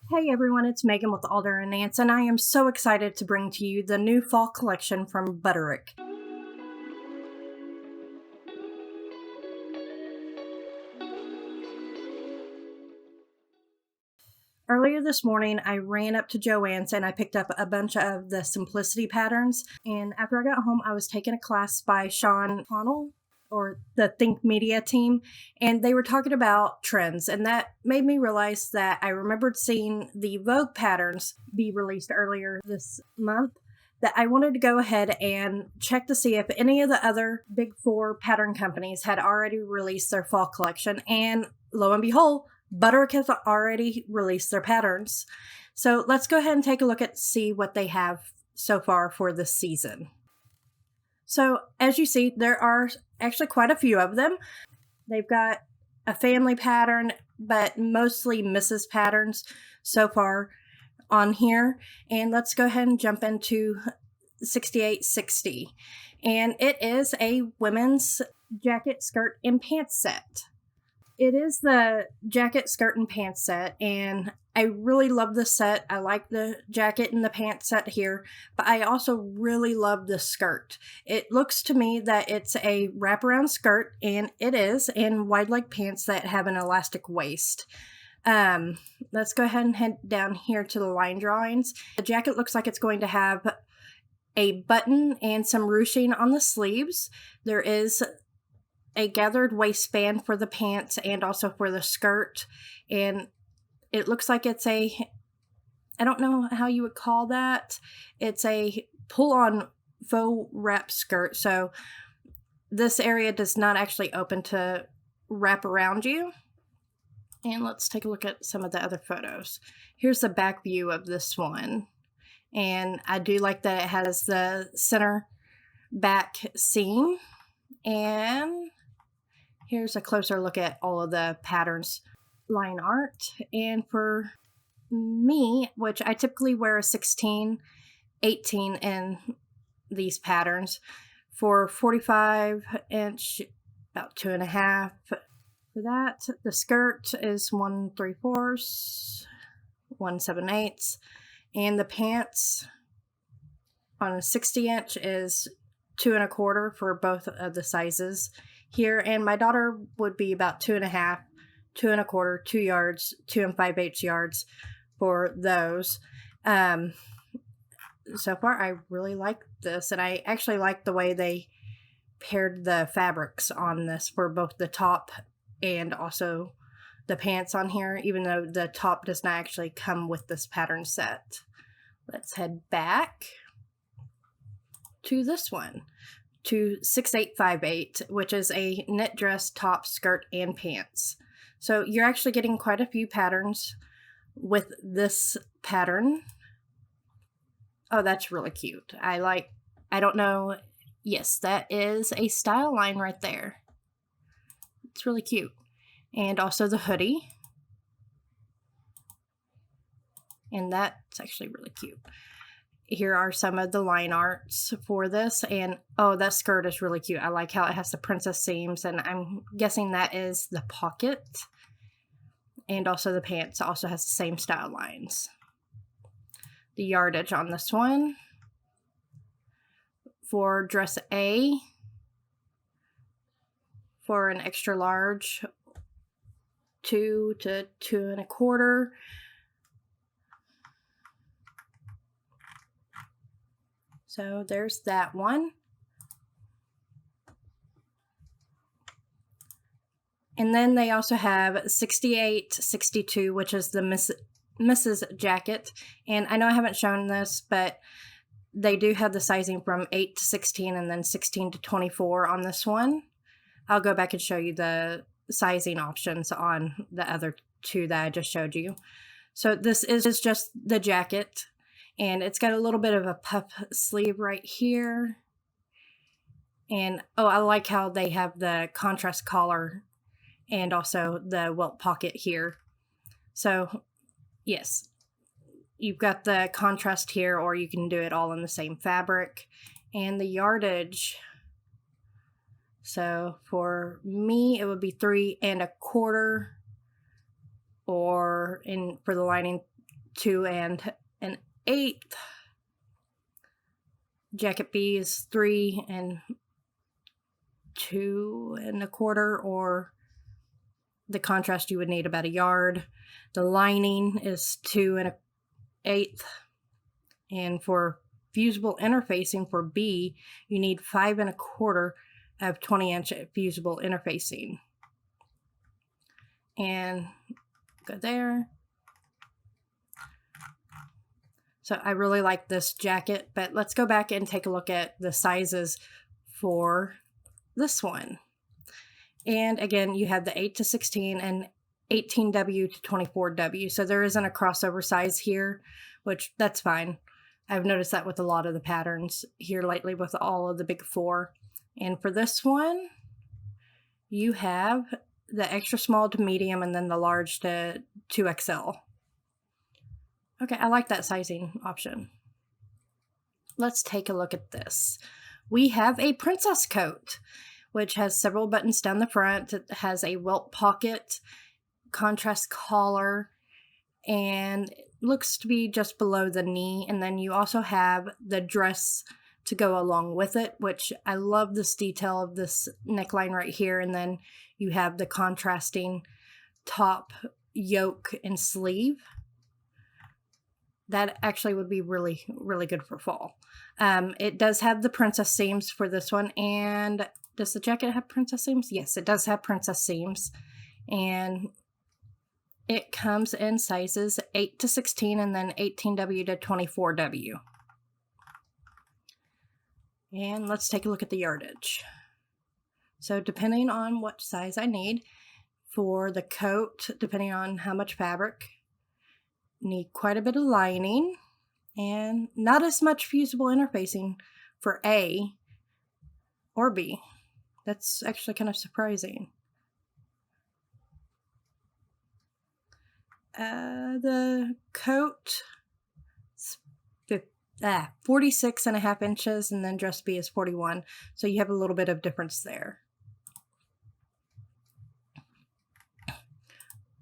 Hey everyone, it's Megan with Alder and Nance, and I am so excited to bring to you the new fall collection from Butterick. Earlier this morning, I ran up to Joann's and I picked up a bunch of the Simplicity patterns. And after I got home, I was taking a class by Sean Connell, or the Think Media team, and they were talking about trends. And that made me realize that I remembered seeing the Vogue patterns be released earlier this month, that I wanted to go ahead and check to see if any of the other big four pattern companies had already released their fall collection. And lo and behold, Butterick has already released their patterns. So let's go ahead and take a look at see what they have so far for this season. So as you see, there are actually quite a few of them. They've got a family pattern, but mostly Mrs. patterns so far on here. And let's go ahead and jump into 6860. And it is a women's jacket, skirt, and pants set. It is the jacket, skirt, and pants set, and I really love this set. I like the jacket and the pants set here, but I also really love the skirt. It looks to me that it's a wraparound skirt, and it is, and wide leg pants that have an elastic waist. Let's go ahead and head down here to the line drawings. The jacket looks like it's going to have a button and some ruching on the sleeves. There is a gathered waistband for the pants and also for the skirt, and it looks like it's I don't know how you would call that. It's a pull-on faux wrap skirt, so this area does not actually open to wrap around you. And let's take a look at some of the other photos. Here's the back view of this one, and I do like that it has the center back seam. And here's a closer look at all of the patterns line art. And for me, which I typically wear a 16, 18 in these patterns, for 45 inch, about 2.5. For that, the skirt is 1 3/4, 1 7/8, and the pants on a 60 inch is 2 1/4 for both of the sizes here. And my daughter would be about 2.5, 2 1/4, 2 yards, 2 5/8 yards for those. So far, I really like this, and I actually like the way they paired the fabrics on this for both the top and also the pants on here, even though the top does not actually come with this pattern set. Let's head back to this one, to 6858, which is a knit dress, top, skirt, and pants. So you're actually getting quite a few patterns with this pattern. Oh, that's really cute. I don't know. Yes, that is a style line right there. It's really cute. And also the hoodie. And that's actually really cute. Here are some of the line arts for this, and oh, that skirt is really cute. I like how it has the princess seams, and I'm guessing that is the pocket. And also the pants also has the same style lines. The yardage on this one for dress A, for an extra large, 2 to 2 1/4. So there's that one. And then they also have 6862, which is the Mrs. jacket. And I know I haven't shown this, but they do have the sizing from 8 to 16 and then 16 to 24 on this one. I'll go back and show you the sizing options on the other two that I just showed you. So this is just the jacket. And it's got a little bit of a puff sleeve right here. And oh, I like how they have the contrast collar and also the welt pocket here. So yes, you've got the contrast here, or you can do it all in the same fabric. And the yardage, so for me, it would be 3 1/4, or for the lining, 2 1/8. Jacket B is 3 2 1/4, or the contrast you would need about a yard. The lining is 2 1/8, and for fusible interfacing for B, you need 5 1/4 of 20-inch fusible interfacing. And go there. So I really like this jacket, but let's go back and take a look at the sizes for this one. And again, you have the 8 to 16 and 18W to 24W. So there isn't a crossover size here, which that's fine. I've noticed that with a lot of the patterns here lately with all of the big 4. And for this one, you have the extra small to medium and then the large to 2XL. Okay, I like that sizing option. Let's take a look at this. We have a princess coat, which has several buttons down the front. It has a welt pocket, contrast collar, and it looks to be just below the knee. And then you also have the dress to go along with it, which I love this detail of this neckline right here. And then you have the contrasting top, yoke, and sleeve. That actually would be really, really good for fall. It does have the princess seams for this one. And does the jacket have princess seams? Yes, it does have princess seams. And it comes in sizes 8 to 16 and then 18W to 24W. And let's take a look at the yardage. So depending on what size I need for the coat, depending on how much fabric, need quite a bit of lining and not as much fusible interfacing for A or B. That's actually kind of surprising. The coat is 46.5 inches, and then dress B is 41. So you have a little bit of difference there.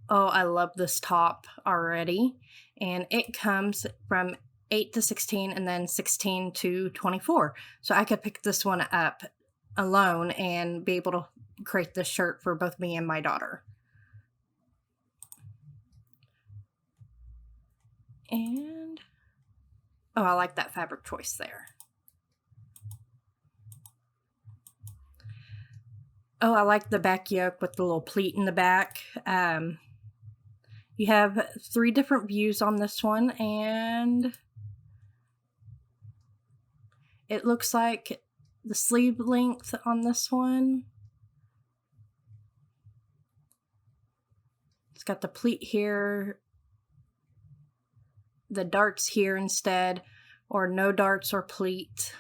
Oh, I love this top already. And it comes from 8 to 16 and then 16 to 24. So I could pick this one up alone and be able to create this shirt for both me and my daughter. And, oh, I like that fabric choice there. Oh, I like the back yoke with the little pleat in the back. You have 3 different views on this one, and it looks like the sleeve length on this one, it's got the pleat here, the darts here instead, or no darts or pleat.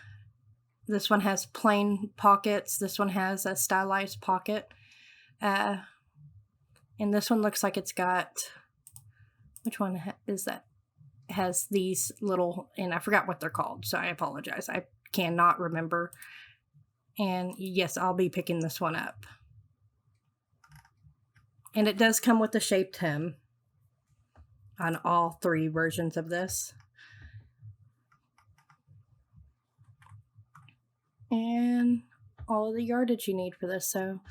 This one has plain pockets. This one has a stylized pocket. And this one looks like it's got, which one is that? It has these little, and I forgot what they're called, so I apologize. I cannot remember. And yes, I'll be picking this one up. And it does come with the shaped hem on all 3 versions of this. And all of the yardage you need for this. So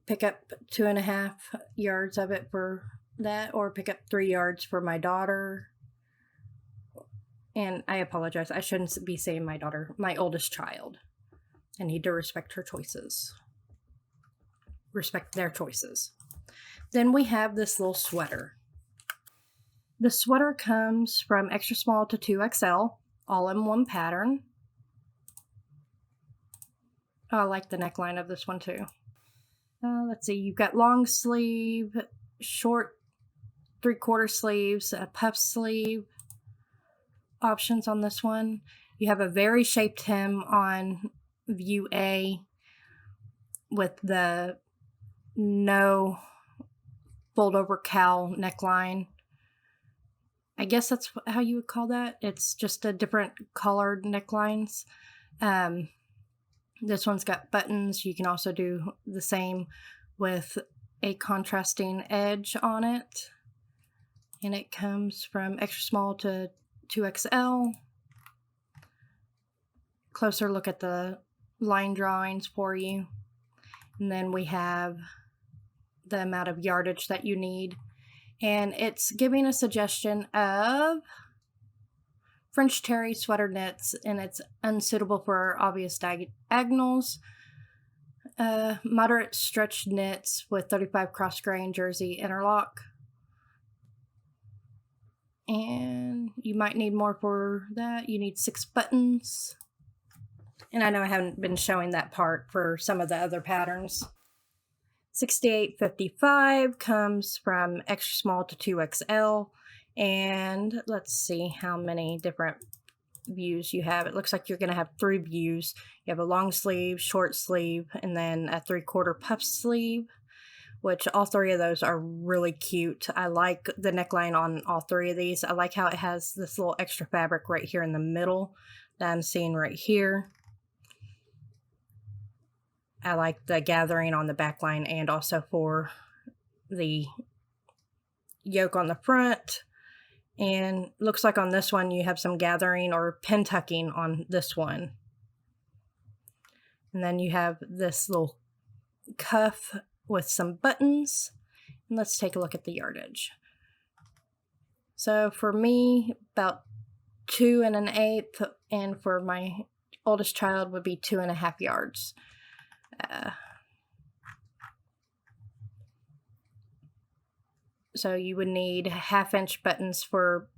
pick up 2.5 yards of it for that, or pick up 3 yards for my daughter. And I apologize, I shouldn't be saying my daughter, my oldest child. I need to respect her choices. Respect their choices. Then we have this little sweater. The sweater comes from extra small to 2XL, all in one pattern. Oh, I like the neckline of this one too. Let's see, you've got long sleeve, short 3/4 sleeves, a puff sleeve options on this one. You have a very shaped hem on view A with the no fold over cowl neckline. I guess that's how you would call that. It's just a different colored necklines. This one's got buttons. You can also do the same with a contrasting edge on it. And it comes from extra small to 2XL. Closer look at the line drawings for you. And then we have the amount of yardage that you need. And it's giving a suggestion of French terry sweater knits, and it's unsuitable for obvious diagonals. Moderate stretch knits with 35 cross grain jersey interlock. And you might need more for that. You need 6 buttons. And I know I haven't been showing that part for some of the other patterns. 68.55 comes from extra small to 2XL. And let's see how many different views you have. It looks like you're going to have 3 views. You have a long sleeve, short sleeve, and then a 3/4 puff sleeve, which all 3 of those are really cute. I like the neckline on all 3 of these. I like how it has this little extra fabric right here in the middle that I'm seeing right here. I like the gathering on the back line and also for the yoke on the front. And looks like on this one you have some gathering or pin tucking on this one. And then you have this little cuff with some buttons. And let's take a look at the yardage. So for me, about 2 1/8, and for my oldest child would be 2.5 yards. So you would need 1/2-inch buttons for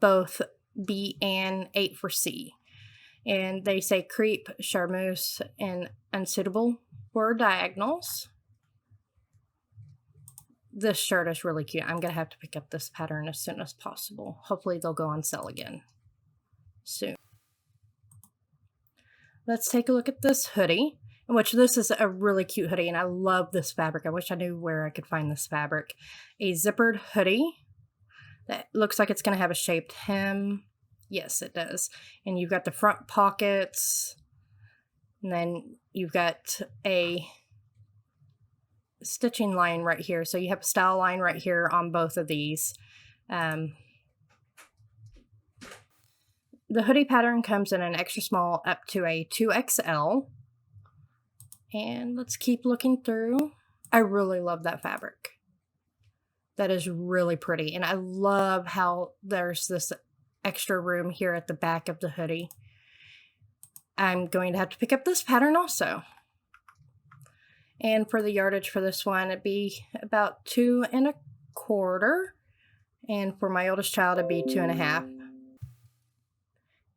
both B and 8 for C. And they say crepe, charmeuse, and unsuitable for diagonals. This shirt is really cute. I'm going to have to pick up this pattern as soon as possible. Hopefully they'll go on sale again soon. Let's take a look at this hoodie, which this is a really cute hoodie, and I love this fabric. I wish I knew where I could find this fabric. A zippered hoodie that looks like it's going to have a shaped hem. Yes, it does. And you've got the front pockets, and then you've got a stitching line right here. So you have a style line right here on both of these. The hoodie pattern comes in an extra small up to a 2XL. And let's keep looking through. I really love that fabric. That is really pretty. And I love how there's this extra room here at the back of the hoodie. I'm going to have to pick up this pattern also. And for the yardage for this one, it'd be about 2 1/4. And for my oldest child, it'd be 2 1/2.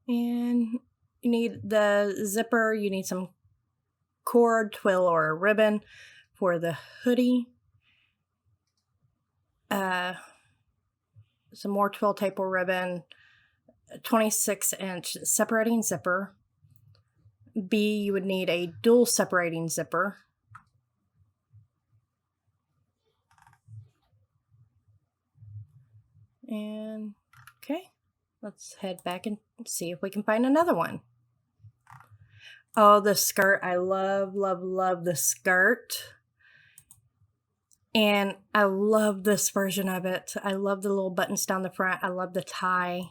And you need the zipper, you need some cord, twill, or a ribbon for the hoodie. Some more twill, tape, or ribbon. 26-inch separating zipper. B, you would need a dual separating zipper. And okay, let's head back and see if we can find another one. Oh, the skirt. I love, love, love the skirt. And I love this version of it. I love the little buttons down the front. I love the tie.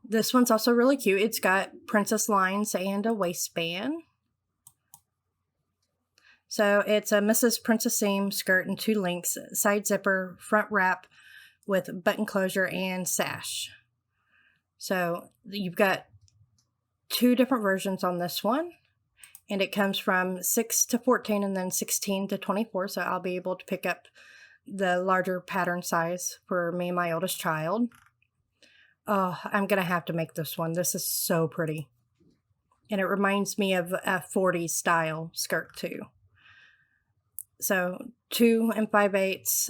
This one's also really cute. It's got princess lines and a waistband. So it's a Mrs. Princess Seam skirt in 2 lengths, side zipper, front wrap with button closure and sash. So you've got 2 different versions on this one, and it comes from 6 to 14 and then 16 to 24. So I'll be able to pick up the larger pattern size for me and my oldest child. Oh, I'm going to have to make this one. This is so pretty. And it reminds me of a 40s style skirt too. So 2 5/8,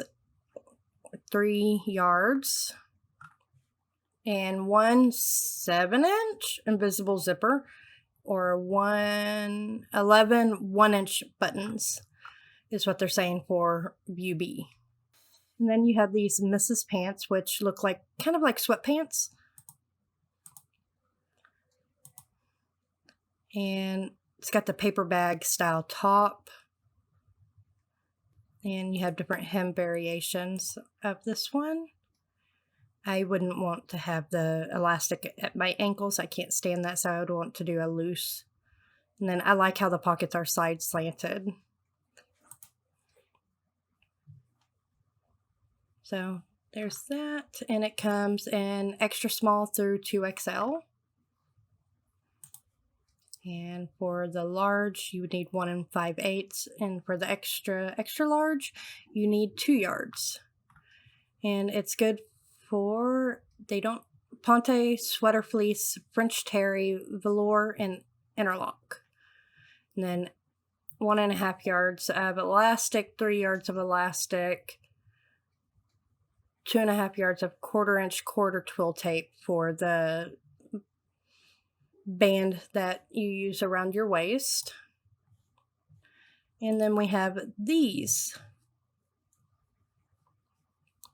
3 yards, and 1 7-inch invisible zipper, or 11 1-inch buttons is what they're saying for view B. And then you have these Mrs. pants, which look like kind of like sweatpants. And it's got the paper bag style top. And you have different hem variations of this one. I wouldn't want to have the elastic at my ankles. I can't stand that, so I would want to do a loose. And then I like how the pockets are side slanted. So there's that, and it comes in extra small through 2XL. And for the large, you would need 1 5/8, and for the extra large, you need 2 yards. And it's good for, Ponte, sweater fleece, French terry, velour, and interlock. And then 1.5 yards of elastic, 3 yards of elastic, 2.5 yards of 1/4-inch quarter twill tape for the band that you use around your waist. And then we have these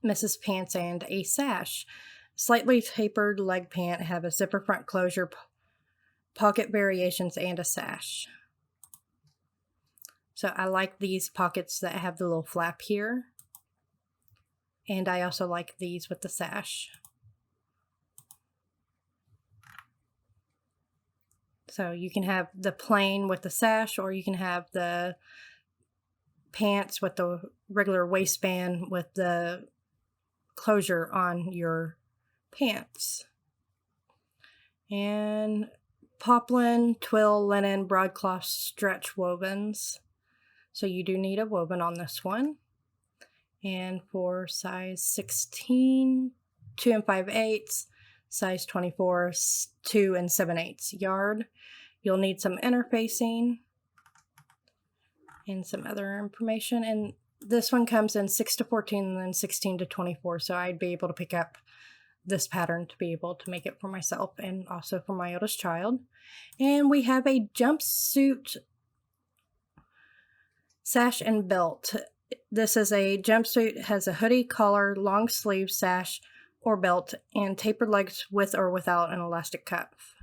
Mrs. Pants and a sash. Slightly tapered leg pant, have a zipper front closure, pocket variations, and a sash. So I like these pockets that have the little flap here. And I also like these with the sash. So you can have the plain with the sash, or you can have the pants with the regular waistband with the closure on your pants. And poplin, twill, linen, broadcloth, stretch wovens. So you do need a woven on this one. And for size 16, 2 5/8, size 24, 2 7/8 yard. You'll need some interfacing and some other information. And this one comes in 6 to 14 and then 16 to 24. So I'd be able to pick up this pattern to be able to make it for myself and also for my oldest child. And we have a jumpsuit sash and belt. This is a jumpsuit, has a hoodie, collar, long sleeve, sash, or belt, and tapered legs with or without an elastic cuff.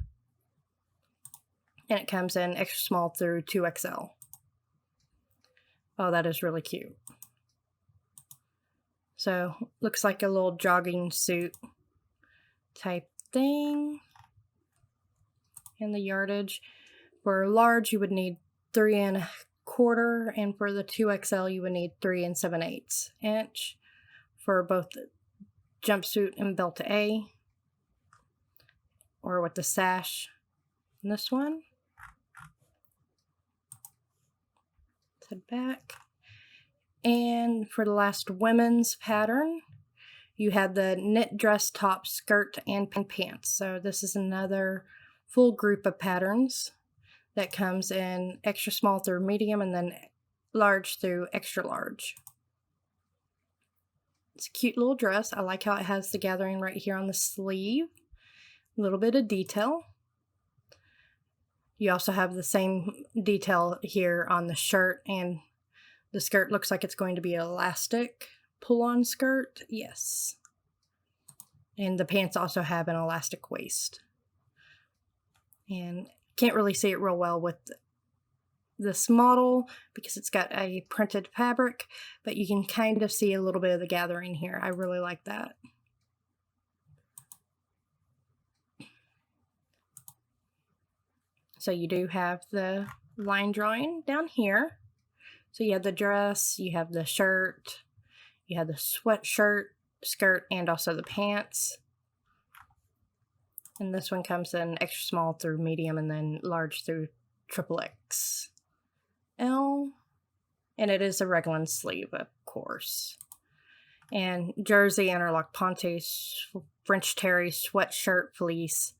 And it comes in extra small through 2XL. Oh, that is really cute. So, looks like a little jogging suit type thing. And the yardage. For large, you would need 3 1/4, and for the 2XL, you would need 3 7/8 inch for both the jumpsuit and belt A, or with the sash in this one. Head back. And for the last women's pattern, you have the knit dress top, skirt, and pants. So this is another full group of patterns that comes in extra small through medium and then large through extra large. It's a cute little dress. I like how it has the gathering right here on the sleeve. A little bit of detail. You also have the same detail here on the shirt, and the skirt looks like it's going to be an elastic pull-on skirt. Yes. And the pants also have an elastic waist. And can't really see it real well with this model because it's got a printed fabric, but you can kind of see a little bit of the gathering here. I really like that. So you do have the line drawing down here. So you have the dress, you have the shirt, you have the sweatshirt, skirt, and also the pants. And this one comes in extra small through medium and then large through XXL. And it is a raglan sleeve, of course. And jersey, interlock, ponte, French terry, sweatshirt, fleece.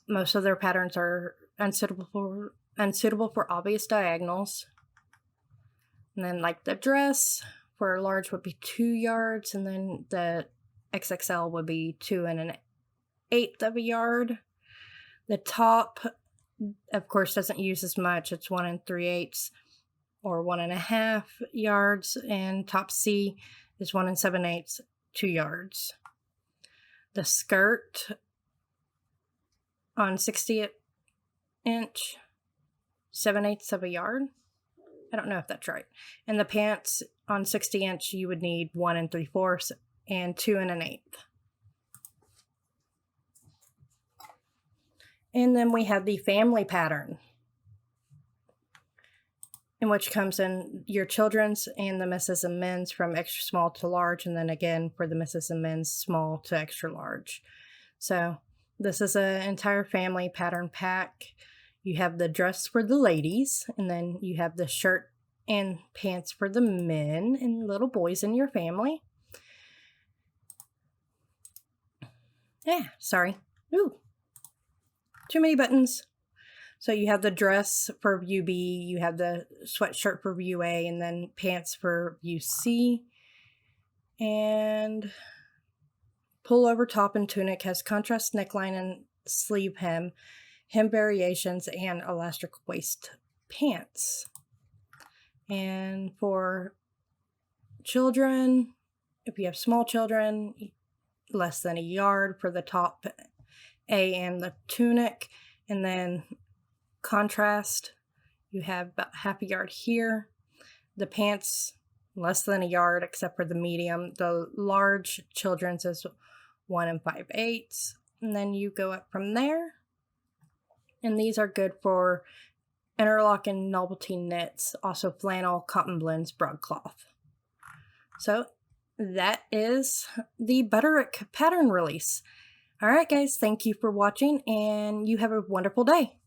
Most of their patterns are unsuitable for obvious diagonals. And then like the dress for a large would be 2 yards, and then the XXL would be 2 1/8 of a yard. The top, of course, doesn't use as much. It's 1 3/8 or 1.5 yards, and top C is 1 7/8, 2 yards. The skirt on 60 inch, 7/8 of a yard. I don't know if that's right. And the pants on 60 inch, you would need 1 3/4 and 2 1/8. And then we have the family pattern, in which comes in your children's and the misses and men's from extra small to large, and then again for the misses and men's small to extra large. So this is an entire family pattern pack. You have the dress for the ladies, and then you have the shirt and pants for the men and little boys in your family. Yeah, sorry. Ooh, too many buttons. So you have the dress for view B, you have the sweatshirt for view A, and then pants for view C. And pullover top and tunic has contrast neckline and sleeve hem variations, and elastic waist pants. And for children, if you have small children, less than a yard for the top A and the tunic, and then contrast, you have about half a yard here. The pants, less than a yard except for the medium. The large children's is 1 5/8, and then you go up from there. And these are good for interlock and novelty knits, also flannel, cotton blends, broadcloth. So that is the Butterick pattern release. All right, guys, thank you for watching, and you have a wonderful day.